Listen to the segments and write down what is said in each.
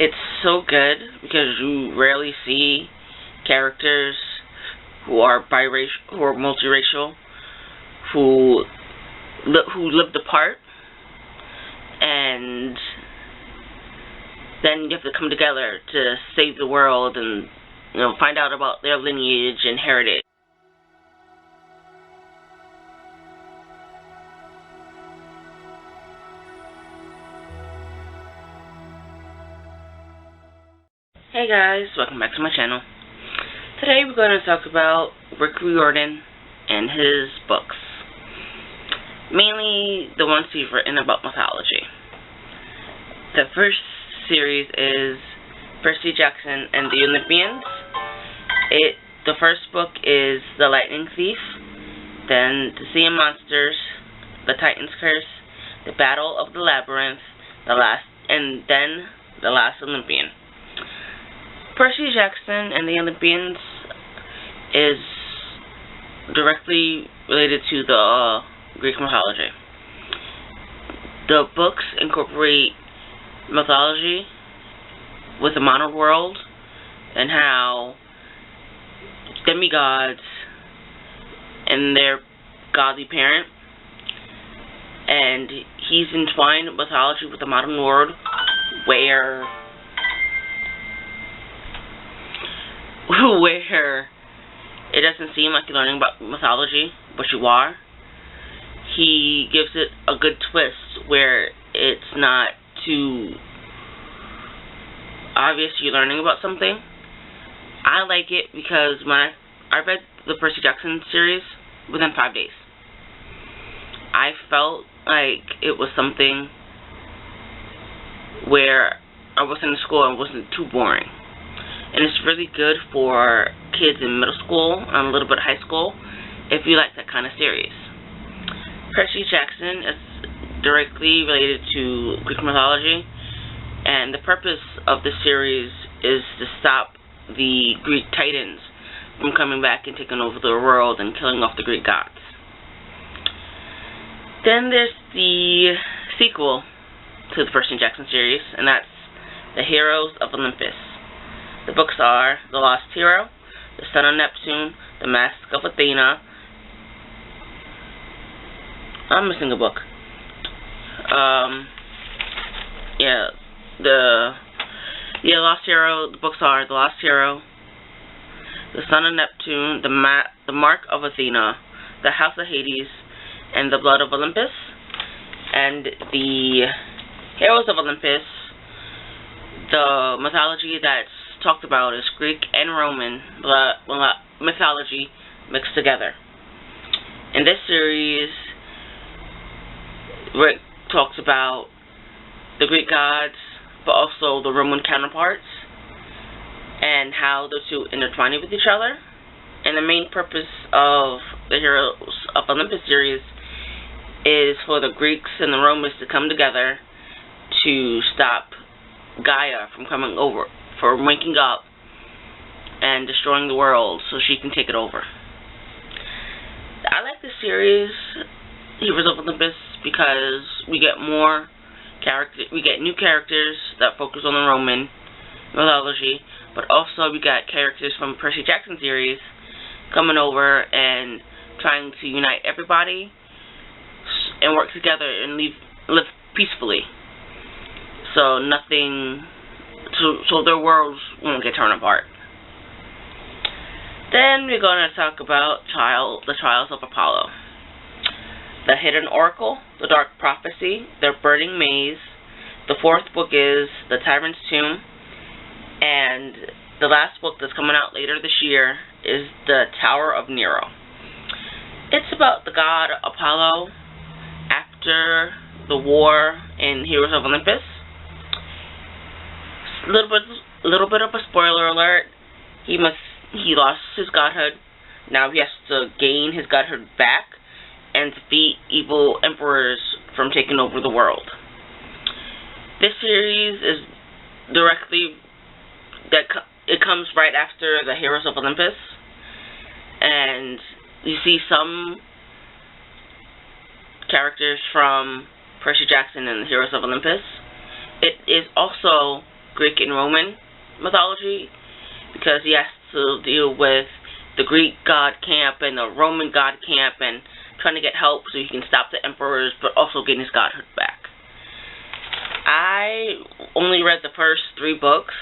It's so good because you rarely see characters who are biracial, who are multiracial, who live the part, and then you have to come together to save the world and, you know, find out about their lineage and heritage. Hey guys, welcome back to my channel. Today we're going to talk about Riordan and his books. Mainly the ones he's written about mythology. The first series is Percy Jackson and the Olympians. The first book is The Lightning Thief, then The Sea of Monsters, The Titan's Curse, The Battle of the Labyrinth, and then The Last Olympian. Percy Jackson and the Olympians is directly related to the Greek mythology. The books incorporate mythology with the modern world and how demigods and their godly parent, and he's entwined mythology with the modern world where it doesn't seem like you're learning about mythology, but you are. He gives it a good twist where it's not too obvious you're learning about something. I like it because when I read the Percy Jackson series within 5 days. I felt like it was something where I wasn't in school and it wasn't too boring. And it's really good for kids in middle school and a little bit of high school if you like that kind of series. Percy Jackson is directly related to Greek mythology, and the purpose of the series is to stop the Greek Titans from coming back and taking over the world and killing off the Greek gods. Then there's the sequel to the Percy Jackson series, and that's the Heroes of Olympus. The books are The Lost Hero, The Son of Neptune, The Mask of Athena. I'm missing a book. Lost Hero. The books are The Lost Hero, The Son of Neptune, The Mark of Athena, The House of Hades, and The Blood of Olympus. And the Heroes of Olympus, the mythology that's talked about is Greek and Roman mythology mixed together. In this series, Rick talks about the Greek gods, but also the Roman counterparts, and how the two intertwine with each other. And the main purpose of the Heroes of Olympus series is for the Greeks and the Romans to come together to stop Gaia from waking up and destroying the world so she can take it over. I like this series, Heroes of Olympus, because we get new characters that focus on the Roman mythology, but also we got characters from Percy Jackson series coming over and trying to unite everybody and work together and live peacefully. So their worlds won't get torn apart. Then we're going to talk about the Trials of Apollo. The Hidden Oracle, The Dark Prophecy, The Burning Maze. The fourth book is The Tyrant's Tomb. And the last book that's coming out later this year is The Tower of Nero. It's about the god Apollo after the war in Heroes of Olympus. A little bit of a spoiler alert. He lost his godhood. Now he has to gain his godhood back and defeat evil emperors from taking over the world. This series is it comes right after the Heroes of Olympus, and you see some characters from Percy Jackson and the Heroes of Olympus. It is also Greek and Roman mythology, because he has to deal with the Greek god camp and the Roman god camp and trying to get help so he can stop the emperors but also gain his godhood back. I only read the first 3 books,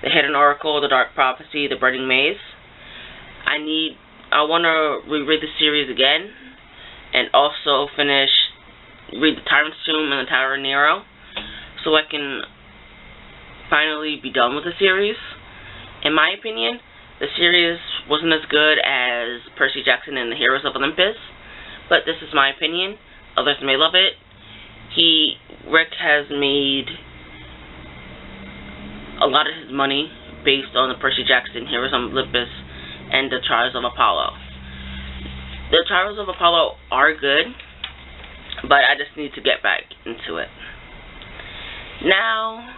The Hidden Oracle, The Dark Prophecy, The Burning Maze. I want to reread the series again and also read the Tyrant's Tomb and the Tower of Nero so I can finally be done with the series. In my opinion, the series wasn't as good as Percy Jackson and the Heroes of Olympus, but this is my opinion. Others may love it. Rick has made a lot of his money based on the Percy Jackson, Heroes of Olympus, and the Trials of Apollo. The Trials of Apollo are good, but I just need to get back into it. Now,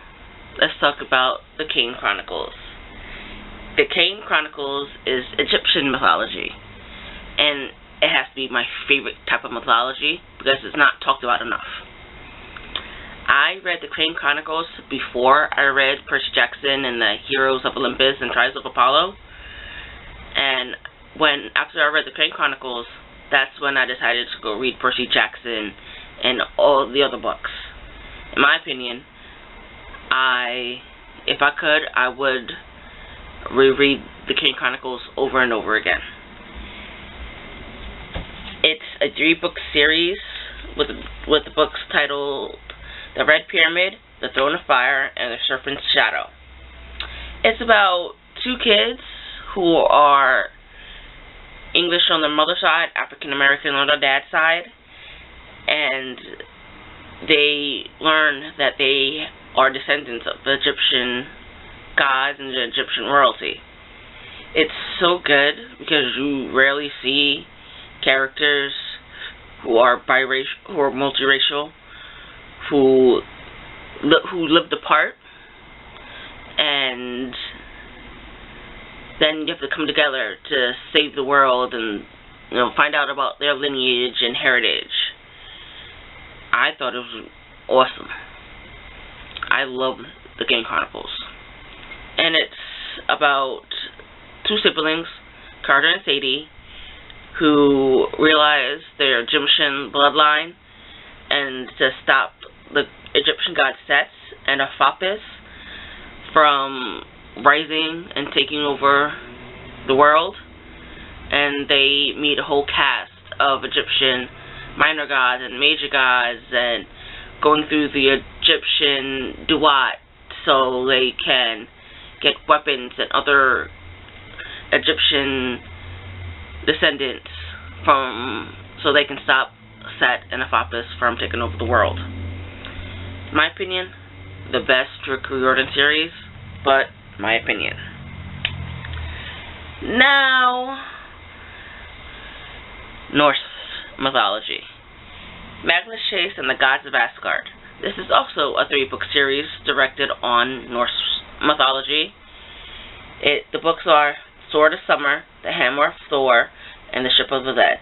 let's talk about the Kane Chronicles. The Kane Chronicles is Egyptian mythology, and it has to be my favorite type of mythology because it's not talked about enough. I read the Kane Chronicles before I read Percy Jackson and the Heroes of Olympus and Trials of Apollo, and after I read the Kane Chronicles, that's when I decided to go read Percy Jackson and all the other books. In my opinion, if I could, I would reread the Kane Chronicles over and over again. It's a 3-book series with the books titled The Red Pyramid, The Throne of Fire, and The Serpent's Shadow. It's about 2 kids who are English on their mother's side, African American on their dad's side, and they learn that they are descendants of the Egyptian gods and the Egyptian royalty. It's so good because you rarely see characters who are biracial, who are multiracial, who lived apart, and then you have to come together to save the world and find out about their lineage and heritage. I thought it was awesome. I love the Kane Chronicles. And it's about 2 siblings, Carter and Sadie, who realize their Egyptian bloodline and to stop the Egyptian god Set and Aphophis from rising and taking over the world. And they meet a whole cast of Egyptian minor gods and major gods and going through the Egyptian duat so they can get weapons and other Egyptian descendants so they can stop Set and Aphophis from taking over the world. In my opinion, the best Rick Riordan series, but my opinion. Now, Norse mythology. Magnus Chase and the Gods of Asgard. This is also a 3-book series directed on Norse mythology. The books are Sword of Summer, The Hammer of Thor, and The Ship of the Dead.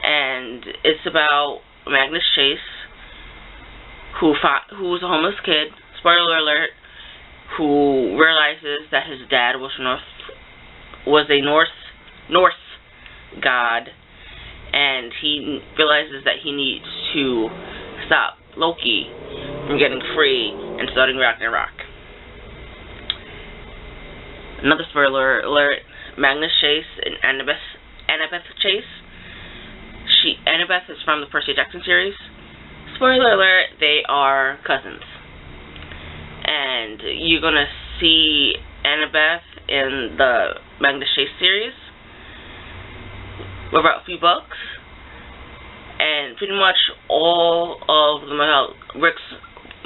And it's about Magnus Chase, who's a homeless kid, spoiler alert, who realizes that his dad was a Norse god, and he realizes that he needs to stop Loki from getting free and starting Ragnarok. Another spoiler alert, Magnus Chase and Annabeth Chase. Annabeth is from the Percy Jackson series. Spoiler alert, they are cousins. And you're going to see Annabeth in the Magnus Chase series. We're about a few books. And pretty much all of Rick's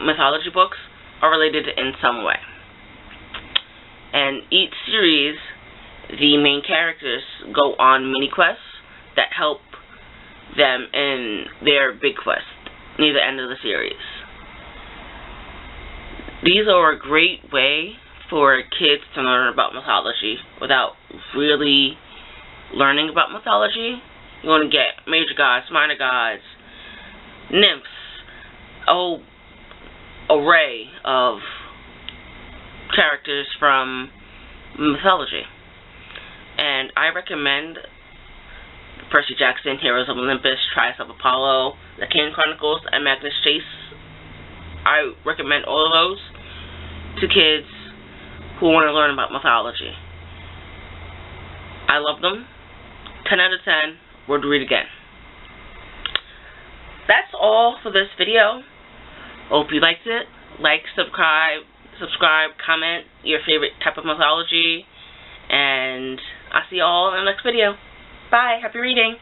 mythology books are related in some way. And each series, the main characters go on mini-quests that help them in their big quest near the end of the series. These are a great way for kids to learn about mythology without really learning about mythology. You're going to get major gods, minor gods, nymphs, a whole array of characters from mythology. And I recommend Percy Jackson, Heroes of Olympus, Trials of Apollo, the Kane Chronicles, and Magnus Chase. I recommend all of those to kids who want to learn about mythology. I love them. 10 out of 10. Would read again. That's all for this video. Hope you liked it. Like, subscribe, comment your favorite type of mythology, and I'll see you all in the next video. Bye. Happy reading.